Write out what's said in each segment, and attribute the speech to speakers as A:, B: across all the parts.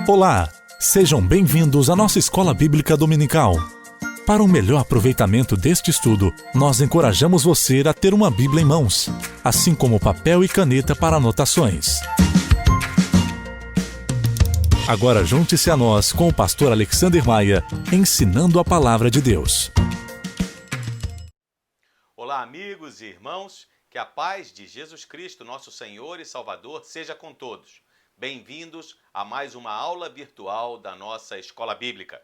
A: Olá, sejam bem-vindos à nossa Escola Bíblica Dominical. Para um melhor aproveitamento deste estudo, nós encorajamos você a ter uma Bíblia em mãos, assim como papel e caneta para anotações. Agora junte-se a nós com o pastor Alexander Maia, ensinando a Palavra de Deus.
B: Olá, amigos e irmãos, que a paz de Jesus Cristo, nosso Senhor e Salvador, seja com todos. Bem-vindos a mais uma aula virtual da nossa Escola Bíblica.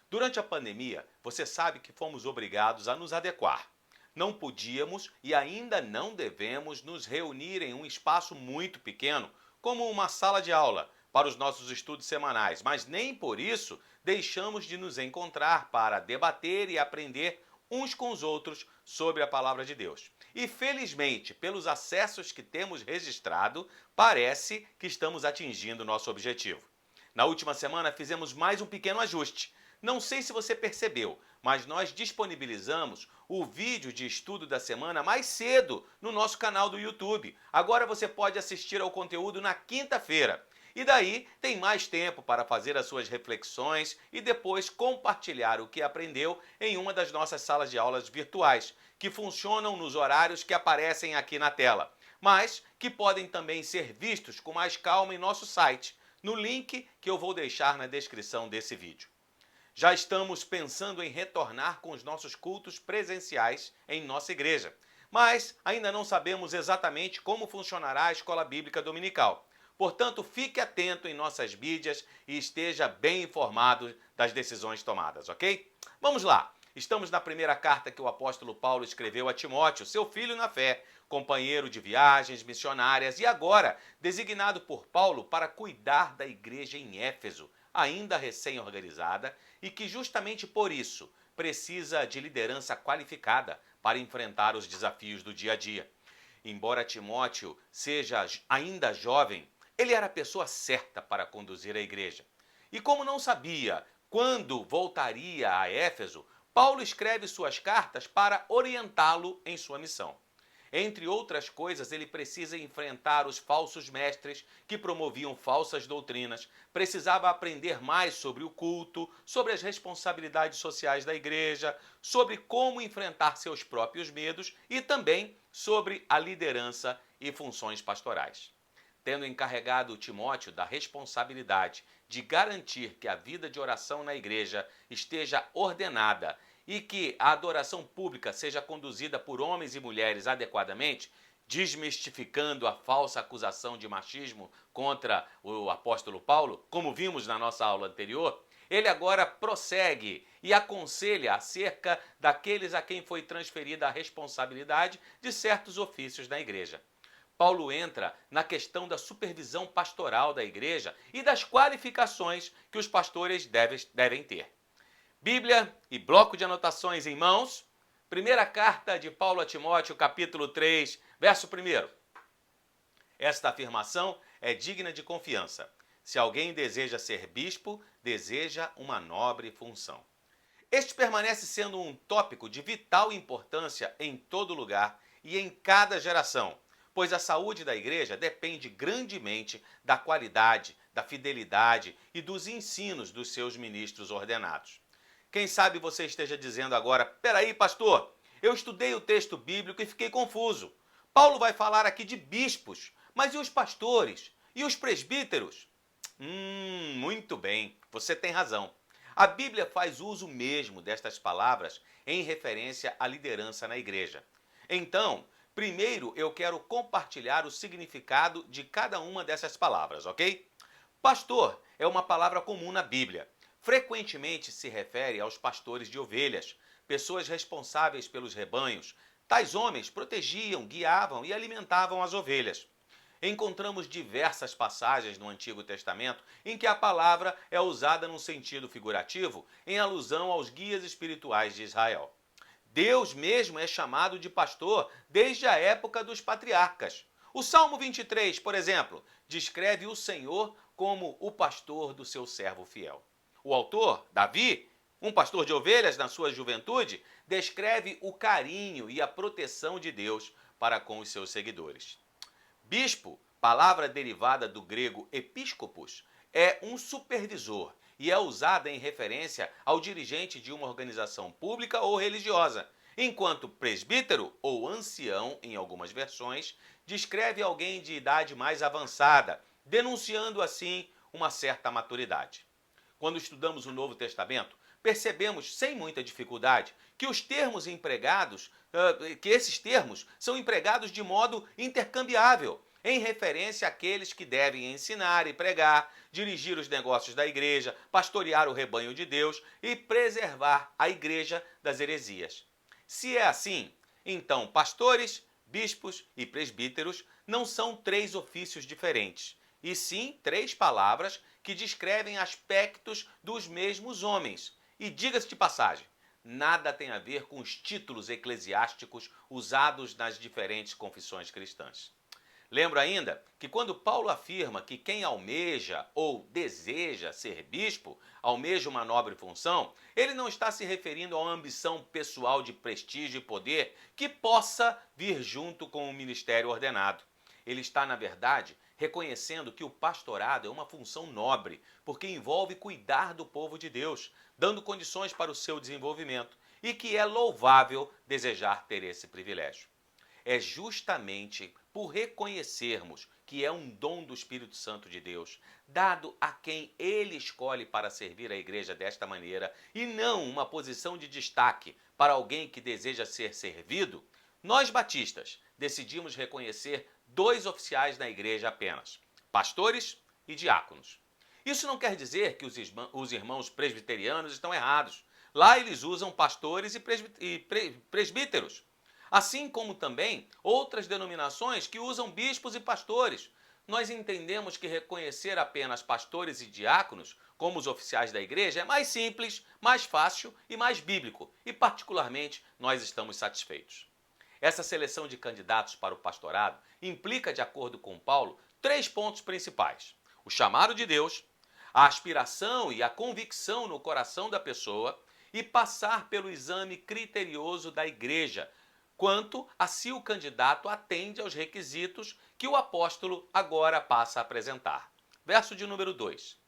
B: Durante a pandemia, você sabe que fomos obrigados a nos adequar. Não podíamos e ainda não devemos nos reunir em um espaço muito pequeno, como uma sala de aula, para os nossos estudos semanais, mas nem por isso deixamos de nos encontrar para debater e aprender uns com os outros sobre a Palavra de Deus. E felizmente, pelos acessos que temos registrado, parece que estamos atingindo nosso objetivo. Na última semana fizemos mais um pequeno ajuste. Não sei se você percebeu, mas nós disponibilizamos o vídeo de estudo da semana mais cedo no nosso canal do YouTube. Agora você pode assistir ao conteúdo na quinta-feira. E daí tem mais tempo para fazer as suas reflexões e depois compartilhar o que aprendeu em uma das nossas salas de aulas virtuais, que funcionam nos horários que aparecem aqui na tela, mas que podem também ser vistos com mais calma em nosso site, no link que eu vou deixar na descrição desse vídeo. Já estamos pensando em retornar com os nossos cultos presenciais em nossa igreja, mas ainda não sabemos exatamente como funcionará a Escola Bíblica Dominical. Portanto, fique atento em nossas mídias e esteja bem informado das decisões tomadas, ok? Vamos lá! Estamos na primeira carta que o apóstolo Paulo escreveu a Timóteo, seu filho na fé, companheiro de viagens missionárias e agora designado por Paulo para cuidar da igreja em Éfeso, ainda recém-organizada e que justamente por isso precisa de liderança qualificada para enfrentar os desafios do dia a dia. Embora Timóteo seja ainda jovem, ele era a pessoa certa para conduzir a igreja. E como não sabia quando voltaria a Éfeso, Paulo escreve suas cartas para orientá-lo em sua missão. Entre outras coisas, ele precisa enfrentar os falsos mestres que promoviam falsas doutrinas, precisava aprender mais sobre o culto, sobre as responsabilidades sociais da igreja, sobre como enfrentar seus próprios medos e também sobre a liderança e funções pastorais. Tendo encarregado Timóteo da responsabilidade de garantir que a vida de oração na igreja esteja ordenada e que a adoração pública seja conduzida por homens e mulheres adequadamente, desmistificando a falsa acusação de machismo contra o apóstolo Paulo, como vimos na nossa aula anterior, ele agora prossegue e aconselha acerca daqueles a quem foi transferida a responsabilidade de certos ofícios na igreja. Paulo entra na questão da supervisão pastoral da igreja e das qualificações que os pastores devem ter. Bíblia e bloco de anotações em mãos. Primeira carta de Paulo a Timóteo, capítulo 3, verso 1. Esta afirmação é digna de confiança. Se alguém deseja ser bispo, deseja uma nobre função. Este permanece sendo um tópico de vital importância em todo lugar e em cada geração, pois a saúde da igreja depende grandemente da qualidade, da fidelidade e dos ensinos dos seus ministros ordenados. Quem sabe você esteja dizendo agora, peraí, pastor, eu estudei o texto bíblico e fiquei confuso. Paulo vai falar aqui de bispos, mas e os pastores? E os presbíteros? Muito bem, você tem razão. A Bíblia faz uso mesmo destas palavras em referência à liderança na igreja. Então, primeiro eu quero compartilhar o significado de cada uma dessas palavras, ok? Pastor é uma palavra comum na Bíblia. Frequentemente se refere aos pastores de ovelhas, pessoas responsáveis pelos rebanhos. Tais homens protegiam, guiavam e alimentavam as ovelhas. Encontramos diversas passagens no Antigo Testamento em que a palavra é usada num sentido figurativo, em alusão aos guias espirituais de Israel. Deus mesmo é chamado de pastor desde a época dos patriarcas. O Salmo 23, por exemplo, descreve o Senhor como o pastor do seu servo fiel. O autor, Davi, um pastor de ovelhas na sua juventude, descreve o carinho e a proteção de Deus para com os seus seguidores. Bispo, palavra derivada do grego episcopos, é um supervisor e é usada em referência ao dirigente de uma organização pública ou religiosa, enquanto presbítero ou ancião, em algumas versões, descreve alguém de idade mais avançada, denunciando assim uma certa maturidade. Quando estudamos o Novo Testamento, percebemos sem muita dificuldade que os termos empregados, que esses termos são empregados de modo intercambiável, em referência àqueles que devem ensinar e pregar, dirigir os negócios da igreja, pastorear o rebanho de Deus e preservar a igreja das heresias. Se é assim, então pastores, bispos e presbíteros não são três ofícios diferentes, e sim três palavras que descrevem aspectos dos mesmos homens. E diga-se de passagem, nada tem a ver com os títulos eclesiásticos usados nas diferentes confissões cristãs. Lembro ainda que quando Paulo afirma que quem almeja ou deseja ser bispo, almeja uma nobre função, ele não está se referindo a uma ambição pessoal de prestígio e poder que possa vir junto com o ministério ordenado. Ele está, na verdade, reconhecendo que o pastorado é uma função nobre, porque envolve cuidar do povo de Deus, dando condições para o seu desenvolvimento, e que é louvável desejar ter esse privilégio. É justamente por reconhecermos que é um dom do Espírito Santo de Deus, dado a quem ele escolhe para servir a igreja desta maneira, e não uma posição de destaque para alguém que deseja ser servido, nós batistas decidimos reconhecer dois oficiais na igreja apenas, pastores e diáconos. Isso não quer dizer que os irmãos presbiterianos estão errados. Lá eles usam pastores e presbíteros. Assim como também outras denominações que usam bispos e pastores. Nós entendemos que reconhecer apenas pastores e diáconos como os oficiais da igreja é mais simples, mais fácil e mais bíblico, e particularmente nós estamos satisfeitos. Essa seleção de candidatos para o pastorado implica, de acordo com Paulo, três pontos principais: o chamado de Deus, a aspiração e a convicção no coração da pessoa e passar pelo exame criterioso da igreja, quanto a se o candidato atende aos requisitos que o apóstolo agora passa a apresentar. Verso de número 2.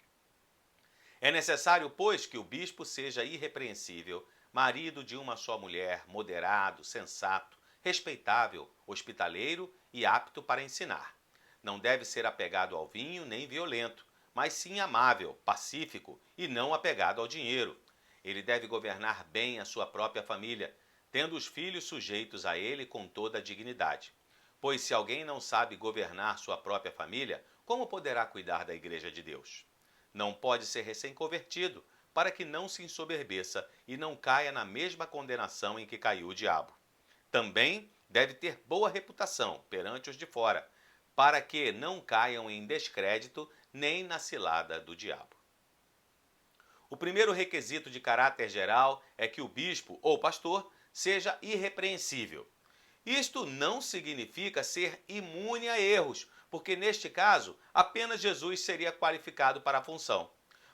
B: É necessário, pois, que o bispo seja irrepreensível, marido de uma só mulher, moderado, sensato, respeitável, hospitaleiro e apto para ensinar. Não deve ser apegado ao vinho nem violento, mas sim amável, pacífico e não apegado ao dinheiro. Ele deve governar bem a sua própria família, tendo os filhos sujeitos a ele com toda a dignidade. Pois se alguém não sabe governar sua própria família, como poderá cuidar da igreja de Deus? Não pode ser recém-convertido, para que não se ensoberbeça e não caia na mesma condenação em que caiu o diabo. Também deve ter boa reputação perante os de fora, para que não caiam em descrédito nem na cilada do diabo. O primeiro requisito de caráter geral é que o bispo ou pastor seja irrepreensível. Isto não significa ser imune a erros, porque neste caso apenas Jesus seria qualificado para a função.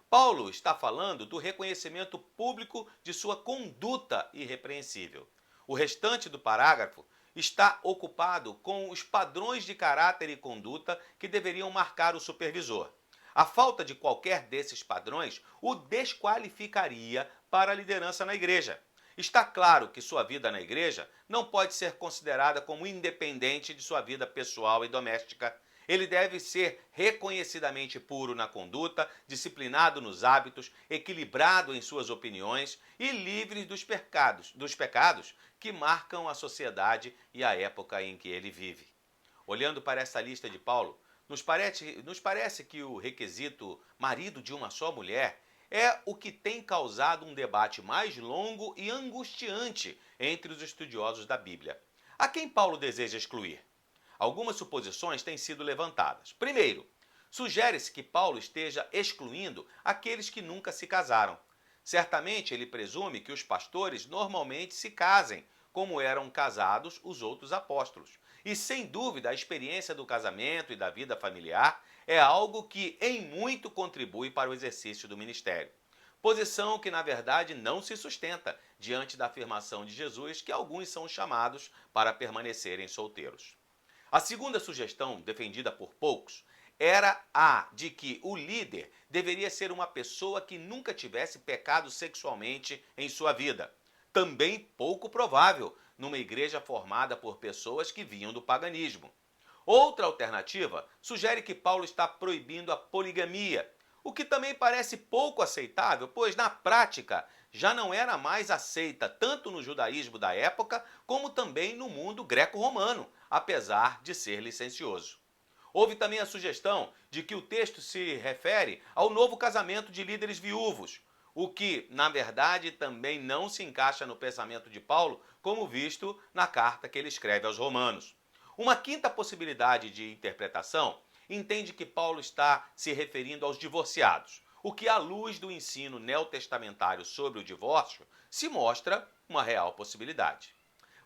B: Paulo está falando do reconhecimento público de sua conduta irrepreensível. O restante do parágrafo está ocupado com os padrões de caráter e conduta que deveriam marcar o supervisor. A falta de qualquer desses padrões o desqualificaria para a liderança na igreja. Está claro que sua vida na igreja não pode ser considerada como independente de sua vida pessoal e doméstica. Ele deve ser reconhecidamente puro na conduta, disciplinado nos hábitos, equilibrado em suas opiniões e livre dos pecados que marcam a sociedade e a época em que ele vive. Olhando para essa lista de Paulo, nos parece que o requisito marido de uma só mulher é o que tem causado um debate mais longo e angustiante entre os estudiosos da Bíblia. A quem Paulo deseja excluir? Algumas suposições têm sido levantadas. Primeiro, sugere-se que Paulo esteja excluindo aqueles que nunca se casaram. Certamente ele presume que os pastores normalmente se casem, como eram casados os outros apóstolos. E sem dúvida a experiência do casamento e da vida familiar é algo que em muito contribui para o exercício do ministério. Posição que na verdade não se sustenta diante da afirmação de Jesus que alguns são chamados para permanecerem solteiros. A segunda sugestão, defendida por poucos, era a de que o líder deveria ser uma pessoa que nunca tivesse pecado sexualmente em sua vida. Também pouco provável numa igreja formada por pessoas que vinham do paganismo. Outra alternativa sugere que Paulo está proibindo a poligamia, o que também parece pouco aceitável, pois na prática já não era mais aceita tanto no judaísmo da época como também no mundo greco-romano, apesar de ser licencioso. Houve também a sugestão de que o texto se refere ao novo casamento de líderes viúvos, o que, na verdade, também não se encaixa no pensamento de Paulo, como visto na carta que ele escreve aos Romanos. Uma quinta possibilidade de interpretação entende que Paulo está se referindo aos divorciados, o que, à luz do ensino neotestamentário sobre o divórcio, se mostra uma real possibilidade.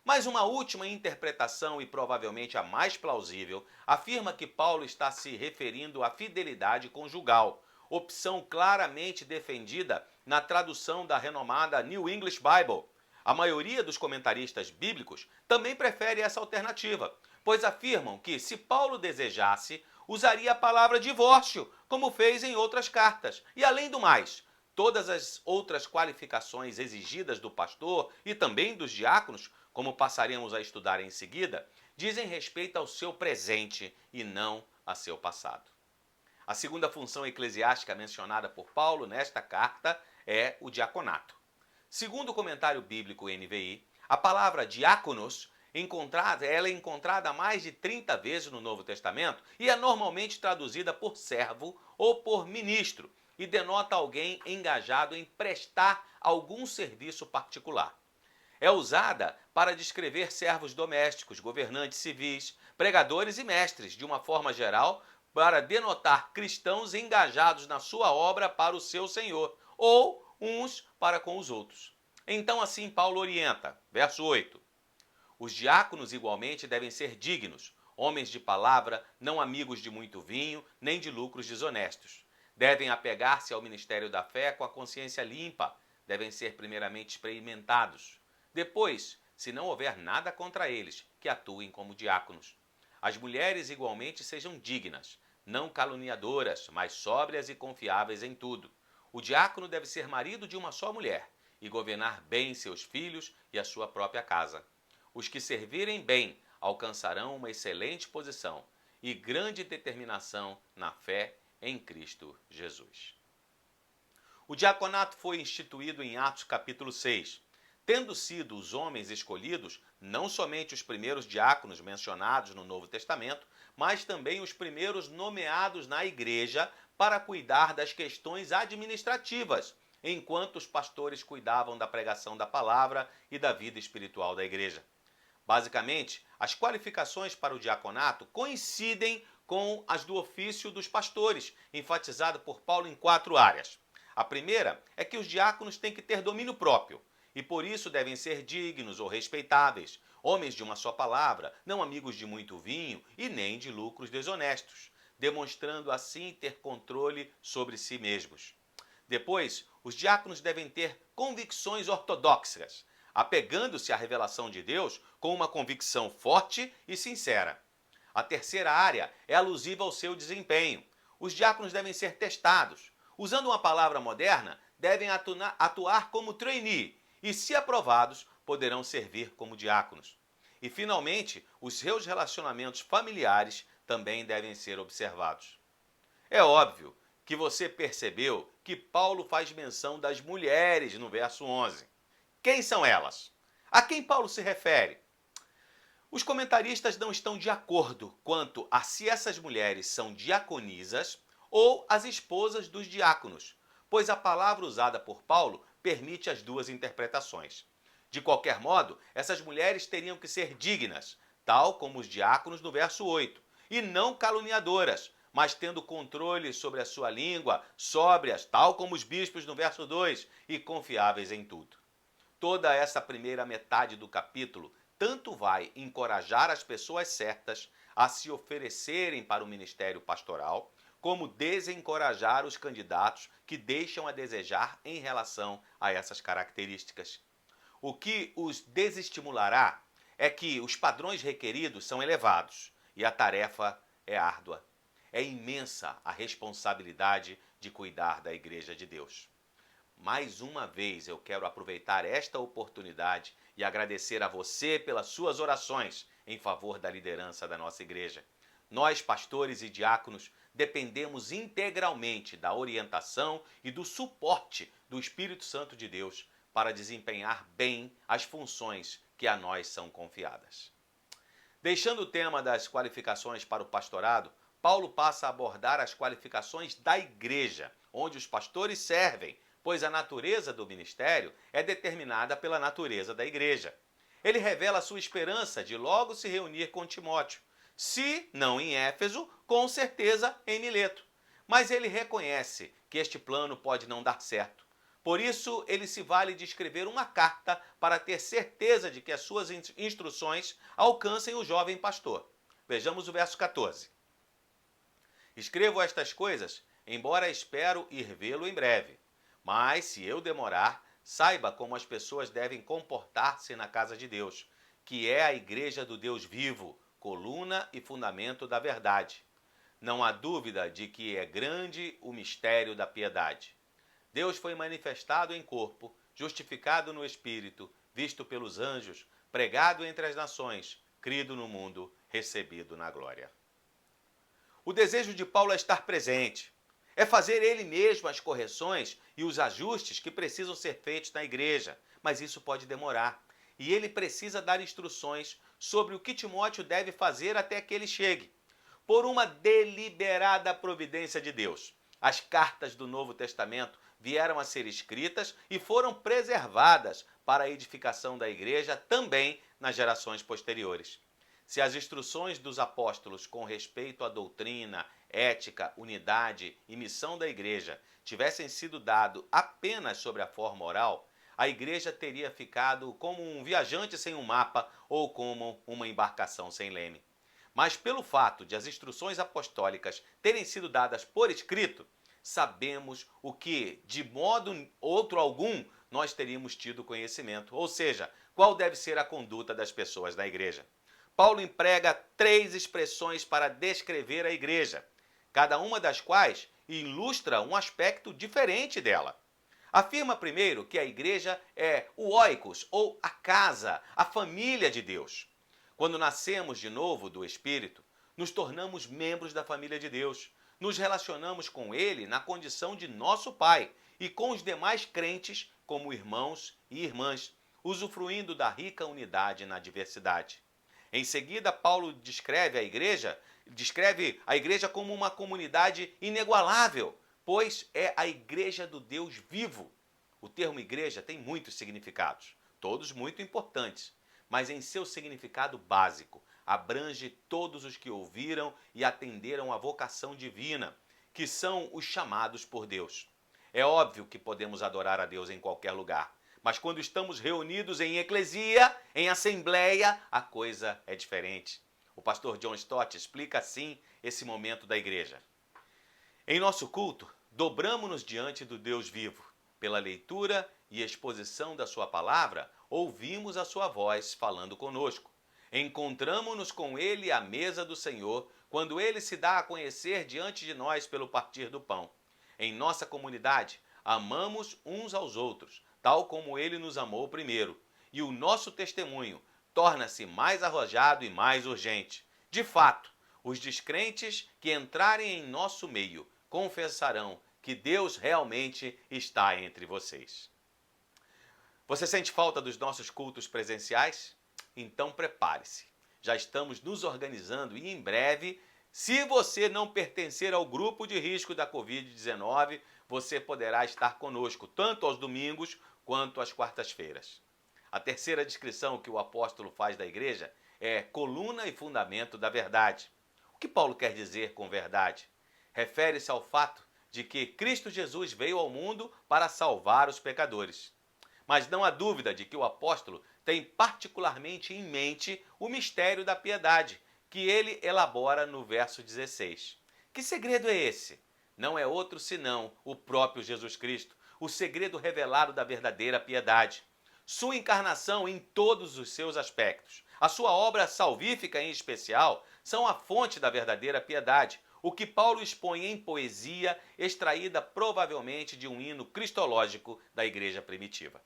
B: Mas uma última interpretação, e provavelmente a mais plausível, afirma que Paulo está se referindo à fidelidade conjugal, opção claramente defendida na tradução da renomada New English Bible. A maioria dos comentaristas bíblicos também prefere essa alternativa, pois afirmam que, se Paulo desejasse, usaria a palavra divórcio, como fez em outras cartas. E, além do mais, todas as outras qualificações exigidas do pastor e também dos diáconos, como passaremos a estudar em seguida, dizem respeito ao seu presente e não a seu passado. A segunda função eclesiástica mencionada por Paulo nesta carta é o diaconato. Segundo o comentário bíblico NVI, a palavra diáconos ela é encontrada mais de 30 vezes no Novo Testamento e é normalmente traduzida por servo ou por ministro e denota alguém engajado em prestar algum serviço particular. É usada para descrever servos domésticos, governantes civis, pregadores e mestres, de uma forma geral, para denotar cristãos engajados na sua obra para o seu Senhor, ou uns para com os outros. Então assim Paulo orienta, verso 8, os diáconos igualmente devem ser dignos, homens de palavra, não amigos de muito vinho, nem de lucros desonestos. Devem apegar-se ao ministério da fé com a consciência limpa, devem ser primeiramente experimentados. Depois, se não houver nada contra eles, que atuem como diáconos. As mulheres igualmente sejam dignas, não caluniadoras, mas sóbrias e confiáveis em tudo. O diácono deve ser marido de uma só mulher e governar bem seus filhos e a sua própria casa. Os que servirem bem alcançarão uma excelente posição e grande determinação na fé em Cristo Jesus. O diaconato foi instituído em Atos capítulo 6, tendo sido os homens escolhidos não somente os primeiros diáconos mencionados no Novo Testamento, mas também os primeiros nomeados na igreja para cuidar das questões administrativas, enquanto os pastores cuidavam da pregação da palavra e da vida espiritual da igreja. Basicamente, as qualificações para o diaconato coincidem com as do ofício dos pastores, enfatizado por Paulo em 4 áreas. A primeira é que os diáconos têm que ter domínio próprio, e por isso devem ser dignos ou respeitáveis, homens de uma só palavra, não amigos de muito vinho e nem de lucros desonestos, demonstrando assim ter controle sobre si mesmos. Depois, os diáconos devem ter convicções ortodoxas, apegando-se à revelação de Deus com uma convicção forte e sincera. A terceira área é alusiva ao seu desempenho. Os diáconos devem ser testados. Usando uma palavra moderna, devem atuar como trainee e, se aprovados, poderão servir como diáconos. E, finalmente, os seus relacionamentos familiares também devem ser observados. É óbvio que você percebeu que Paulo faz menção das mulheres no verso 11. Quem são elas? A quem Paulo se refere? Os comentaristas não estão de acordo quanto a se essas mulheres são diaconisas ou as esposas dos diáconos, pois a palavra usada por Paulo permite as duas interpretações. De qualquer modo, essas mulheres teriam que ser dignas, tal como os diáconos no verso 8, e não caluniadoras, mas tendo controle sobre a sua língua, sóbrias, tal como os bispos no verso 2, e confiáveis em tudo. Toda essa primeira metade do capítulo tanto vai encorajar as pessoas certas a se oferecerem para o ministério pastoral, como desencorajar os candidatos que deixam a desejar em relação a essas características. O que os desestimulará é que os padrões requeridos são elevados e a tarefa é árdua. é imensa a responsabilidade de cuidar da Igreja de Deus. Mais uma vez eu quero aproveitar esta oportunidade e agradecer a você pelas suas orações em favor da liderança da nossa igreja. Nós, pastores e diáconos, dependemos integralmente da orientação e do suporte do Espírito Santo de Deus para desempenhar bem as funções que a nós são confiadas. Deixando o tema das qualificações para o pastorado, Paulo passa a abordar as qualificações da igreja, onde os pastores servem, pois a natureza do ministério é determinada pela natureza da igreja. Ele revela sua esperança de logo se reunir com Timóteo, se não em Éfeso, com certeza em Mileto. Mas ele reconhece que este plano pode não dar certo. Por isso, ele se vale de escrever uma carta para ter certeza de que as suas instruções alcancem o jovem pastor. Vejamos o verso 14. Escrevo estas coisas, embora espero ir vê-lo em breve. Mas, se eu demorar, saiba como as pessoas devem comportar-se na casa de Deus, que é a igreja do Deus vivo, coluna e fundamento da verdade. Não há dúvida de que é grande o mistério da piedade. Deus foi manifestado em corpo, justificado no Espírito, visto pelos anjos, pregado entre as nações, crido no mundo, recebido na glória. O desejo de Paulo é estar presente, é fazer ele mesmo as correções e os ajustes que precisam ser feitos na igreja, mas isso pode demorar. E ele precisa dar instruções sobre o que Timóteo deve fazer até que ele chegue. Por uma deliberada providência de Deus, as cartas do Novo Testamento vieram a ser escritas e foram preservadas para a edificação da igreja também nas gerações posteriores. Se as instruções dos apóstolos com respeito à doutrina, ética, unidade e missão da igreja tivessem sido dadas apenas sobre a forma oral, a igreja teria ficado como um viajante sem um mapa ou como uma embarcação sem leme. Mas pelo fato de as instruções apostólicas terem sido dadas por escrito, sabemos o que, de modo outro algum, nós teríamos tido conhecimento, ou seja, qual deve ser a conduta das pessoas da igreja. Paulo emprega 3 expressões para descrever a igreja, cada uma das quais ilustra um aspecto diferente dela. Afirma primeiro que a igreja é o oikos, ou a casa, a família de Deus. Quando nascemos de novo do Espírito, nos tornamos membros da família de Deus. Nos relacionamos com Ele na condição de nosso Pai e com os demais crentes como irmãos e irmãs, usufruindo da rica unidade na diversidade. Em seguida, Paulo descreve a igreja como uma comunidade inigualável, pois é a igreja do Deus vivo. O termo igreja tem muitos significados, todos muito importantes, mas em seu significado básico, abrange todos os que ouviram e atenderam à vocação divina, que são os chamados por Deus. É óbvio que podemos adorar a Deus em qualquer lugar, mas quando estamos reunidos em eclesia, em assembleia, a coisa é diferente. O pastor John Stott explica assim esse momento da igreja. Em nosso culto, dobramo-nos diante do Deus vivo. Pela leitura e exposição da sua palavra, ouvimos a sua voz falando conosco. Encontramo-nos com ele à mesa do Senhor, quando ele se dá a conhecer diante de nós pelo partir do pão. Em nossa comunidade, amamos uns aos outros, tal como ele nos amou primeiro, e o nosso testemunho torna-se mais arrojado e mais urgente. De fato, os descrentes que entrarem em nosso meio confessarão que Deus realmente está entre vocês. Você sente falta dos nossos cultos presenciais? Então prepare-se. Já estamos nos organizando e em breve, se você não pertencer ao grupo de risco da Covid-19, você poderá estar conosco tanto aos domingos quanto às quartas-feiras. A terceira descrição que o apóstolo faz da igreja é coluna e fundamento da verdade. O que Paulo quer dizer com verdade? Refere-se ao fato de que Cristo Jesus veio ao mundo para salvar os pecadores. Mas não há dúvida de que o apóstolo tem particularmente em mente o mistério da piedade, que ele elabora no verso 16. Que segredo é esse? Não é outro senão o próprio Jesus Cristo, o segredo revelado da verdadeira piedade. sua encarnação em todos os seus aspectos, a sua obra salvífica em especial, são a fonte da verdadeira piedade, o que Paulo expõe em poesia extraída provavelmente de um hino cristológico da igreja primitiva.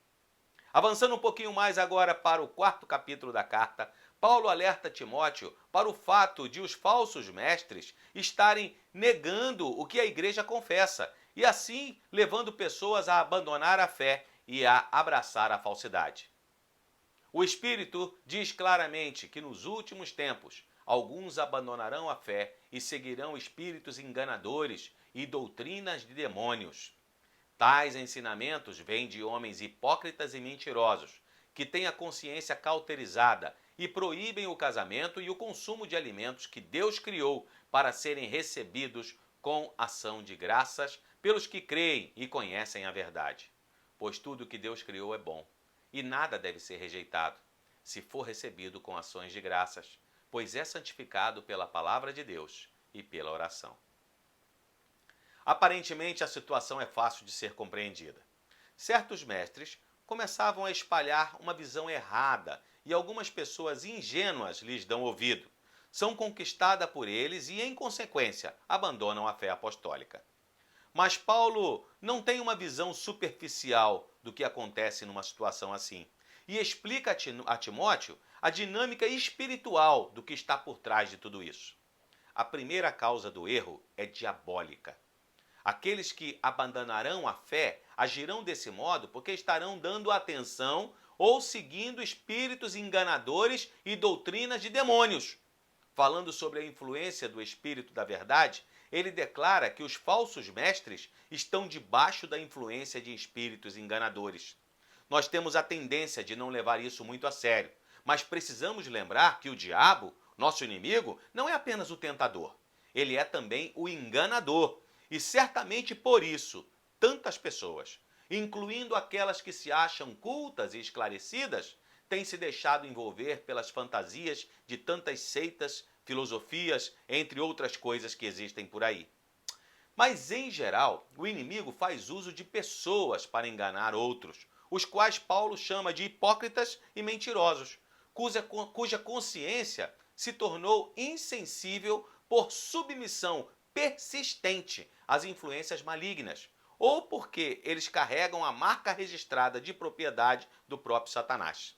B: Avançando um pouquinho mais agora para o 4º capítulo da carta, Paulo alerta Timóteo para o fato de os falsos mestres estarem negando o que a igreja confessa e assim levando pessoas a abandonar a fé e a abraçar a falsidade. O Espírito diz claramente que nos últimos tempos alguns abandonarão a fé e seguirão espíritos enganadores e doutrinas de demônios. Tais ensinamentos vêm de homens hipócritas e mentirosos, que têm a consciência cauterizada e proíbem o casamento e o consumo de alimentos que Deus criou para serem recebidos com ação de graças pelos que creem e conhecem a verdade. Pois tudo que Deus criou é bom, e nada deve ser rejeitado, se for recebido com ações de graças, pois é santificado pela palavra de Deus e pela oração. Aparentemente, a situação é fácil de ser compreendida. Certos mestres começavam a espalhar uma visão errada e algumas pessoas ingênuas lhes dão ouvido. São conquistadas por eles e, em consequência, abandonam a fé apostólica. Mas Paulo não tem uma visão superficial do que acontece numa situação assim e explica a Timóteo a dinâmica espiritual do que está por trás de tudo isso. A primeira causa do erro é diabólica. Aqueles que abandonarão a fé agirão desse modo porque estarão dando atenção ou seguindo espíritos enganadores e doutrinas de demônios. Falando sobre a influência do Espírito da Verdade, ele declara que os falsos mestres estão debaixo da influência de espíritos enganadores. Nós temos a tendência de não levar isso muito a sério, mas precisamos lembrar que o diabo, nosso inimigo, não é apenas o tentador. Ele é também o enganador. E certamente por isso, tantas pessoas, incluindo aquelas que se acham cultas e esclarecidas, têm se deixado envolver pelas fantasias de tantas seitas, filosofias, entre outras coisas que existem por aí. Mas, em geral, o inimigo faz uso de pessoas para enganar outros, os quais Paulo chama de hipócritas e mentirosos, cuja consciência se tornou insensível por submissão persistente às influências malignas, ou porque eles carregam a marca registrada de propriedade do próprio Satanás.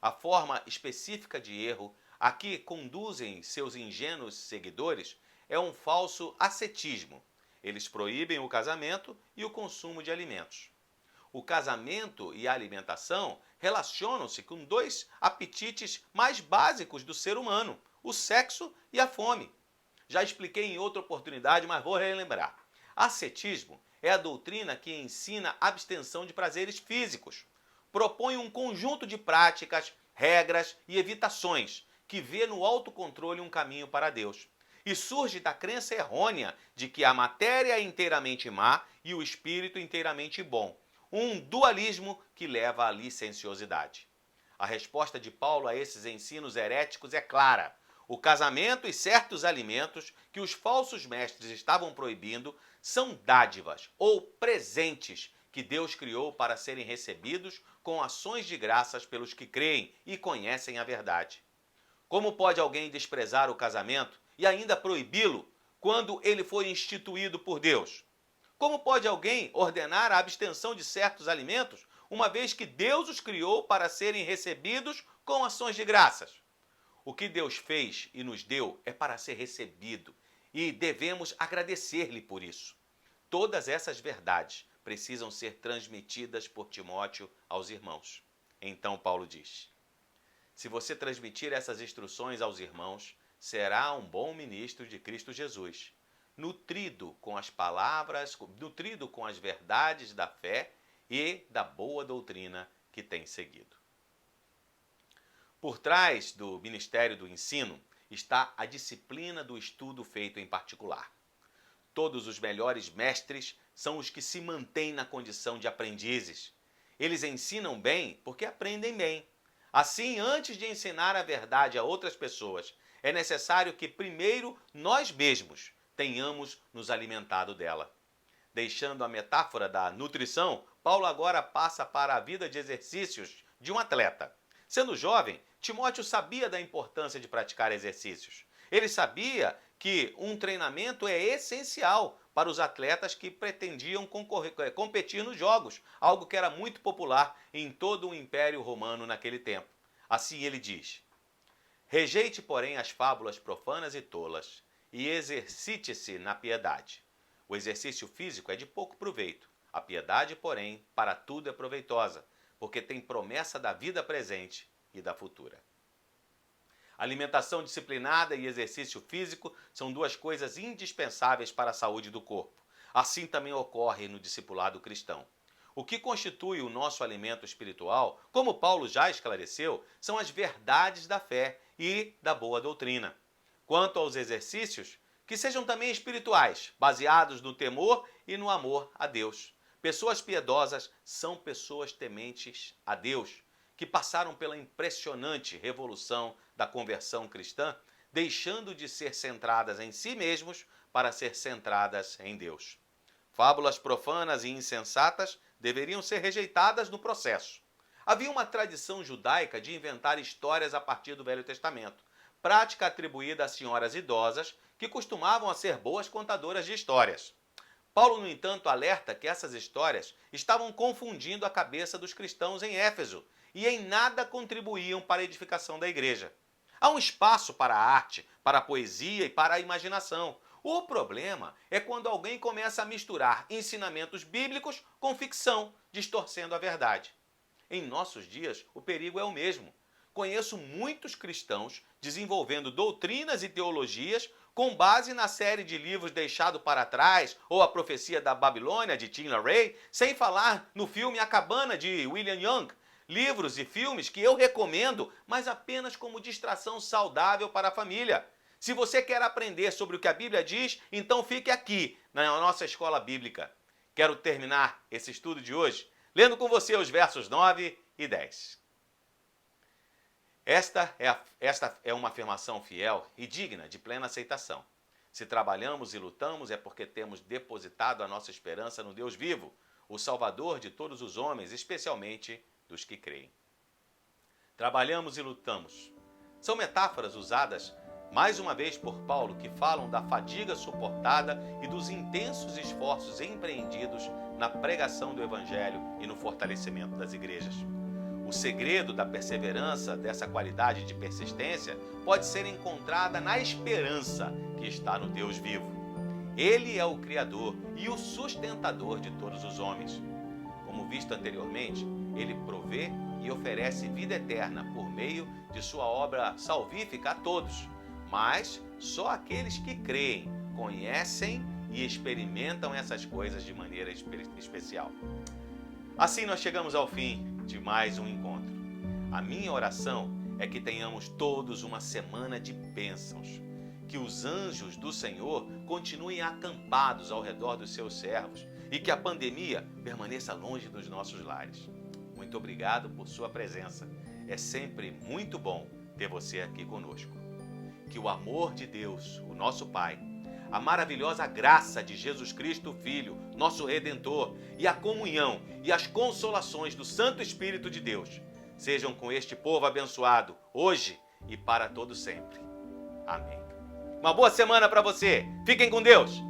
B: A forma específica de erro a que conduzem seus ingênuos seguidores é um falso ascetismo. Eles proíbem o casamento e o consumo de alimentos. O casamento e a alimentação relacionam-se com dois apetites mais básicos do ser humano, o sexo e a fome. Já expliquei em outra oportunidade, mas vou relembrar. Ascetismo é a doutrina que ensina abstenção de prazeres físicos. Propõe um conjunto de práticas, regras e evitações que vê no autocontrole um caminho para Deus. E surge da crença errônea de que a matéria é inteiramente má e o espírito inteiramente bom. Um dualismo que leva à licenciosidade. A resposta de Paulo a esses ensinos heréticos é clara. O casamento e certos alimentos que os falsos mestres estavam proibindo são dádivas ou presentes que Deus criou para serem recebidos com ações de graças pelos que creem e conhecem a verdade. Como pode alguém desprezar o casamento e ainda proibi-lo quando ele foi instituído por Deus? Como pode alguém ordenar a abstenção de certos alimentos, uma vez que Deus os criou para serem recebidos com ações de graças? O que Deus fez e nos deu é para ser recebido e devemos agradecer-lhe por isso. Todas essas verdades precisam ser transmitidas por Timóteo aos irmãos. Então Paulo diz: se você transmitir essas instruções aos irmãos, será um bom ministro de Cristo Jesus, nutrido com as palavras, nutrido com as verdades da fé e da boa doutrina que tem seguido. Por trás do ministério do ensino está a disciplina do estudo feito em particular. Todos os melhores mestres são os que se mantêm na condição de aprendizes. Eles ensinam bem porque aprendem bem. Assim, antes de ensinar a verdade a outras pessoas, é necessário que primeiro nós mesmos tenhamos nos alimentado dela. Deixando a metáfora da nutrição, Paulo agora passa para a vida de exercícios de um atleta. Sendo jovem, Timóteo sabia da importância de praticar exercícios. Ele sabia que um treinamento é essencial para os atletas que pretendiam competir nos jogos, algo que era muito popular em todo o Império Romano naquele tempo. Assim ele diz: rejeite, porém, as fábulas profanas e tolas, e exercite-se na piedade. O exercício físico é de pouco proveito. A piedade, porém, para tudo é proveitosa, porque tem promessa da vida presente e da futura. Alimentação disciplinada e exercício físico são duas coisas indispensáveis para a saúde do corpo. Assim também ocorre no discipulado cristão. O que constitui o nosso alimento espiritual, como Paulo já esclareceu, são as verdades da fé e da boa doutrina. Quanto aos exercícios, que sejam também espirituais, baseados no temor e no amor a Deus. Pessoas piedosas são pessoas tementes a Deus, que passaram pela impressionante revolução da conversão cristã, deixando de ser centradas em si mesmos para ser centradas em Deus. Fábulas profanas e insensatas deveriam ser rejeitadas no processo. Havia uma tradição judaica de inventar histórias a partir do Velho Testamento, prática atribuída a senhoras idosas que costumavam a ser boas contadoras de histórias. Paulo, no entanto, alerta que essas histórias estavam confundindo a cabeça dos cristãos em Éfeso e em nada contribuíam para a edificação da igreja. Há um espaço para a arte, para a poesia e para a imaginação. O problema é quando alguém começa a misturar ensinamentos bíblicos com ficção, distorcendo a verdade. Em nossos dias, o perigo é o mesmo. Conheço muitos cristãos desenvolvendo doutrinas e teologias com base na série de livros Deixado para Trás ou A Profecia da Babilônia, de Tim LaRae, sem falar no filme A Cabana, de William Young. Livros e filmes que eu recomendo, mas apenas como distração saudável para a família. Se você quer aprender sobre o que a Bíblia diz, então fique aqui, na nossa escola bíblica. Quero terminar esse estudo de hoje lendo com você os versos 9 e 10. Esta é uma afirmação fiel e digna de plena aceitação. Se trabalhamos e lutamos é porque temos depositado a nossa esperança no Deus vivo, o Salvador de todos os homens, especialmente dos que creem. Trabalhamos e lutamos. São metáforas usadas mais uma vez por Paulo, que falam da fadiga suportada e dos intensos esforços empreendidos na pregação do Evangelho e no fortalecimento das igrejas. O segredo da perseverança, dessa qualidade de persistência, pode ser encontrada na esperança que está no Deus vivo. Ele é o Criador e o sustentador de todos os homens. Como visto anteriormente, ele provê e oferece vida eterna por meio de sua obra salvífica a todos. Mas só aqueles que creem, conhecem e experimentam essas coisas de maneira especial. Assim nós chegamos ao fim de mais um encontro. A minha oração é que tenhamos todos uma semana de bênçãos. Que os anjos do Senhor continuem acampados ao redor dos seus servos e que a pandemia permaneça longe dos nossos lares. Muito obrigado por sua presença. É sempre muito bom ter você aqui conosco. Que o amor de Deus, o nosso Pai, a maravilhosa graça de Jesus Cristo, Filho, nosso Redentor, e a comunhão e as consolações do Santo Espírito de Deus sejam com este povo abençoado, hoje e para todo sempre. Amém. Uma boa semana para você. Fiquem com Deus.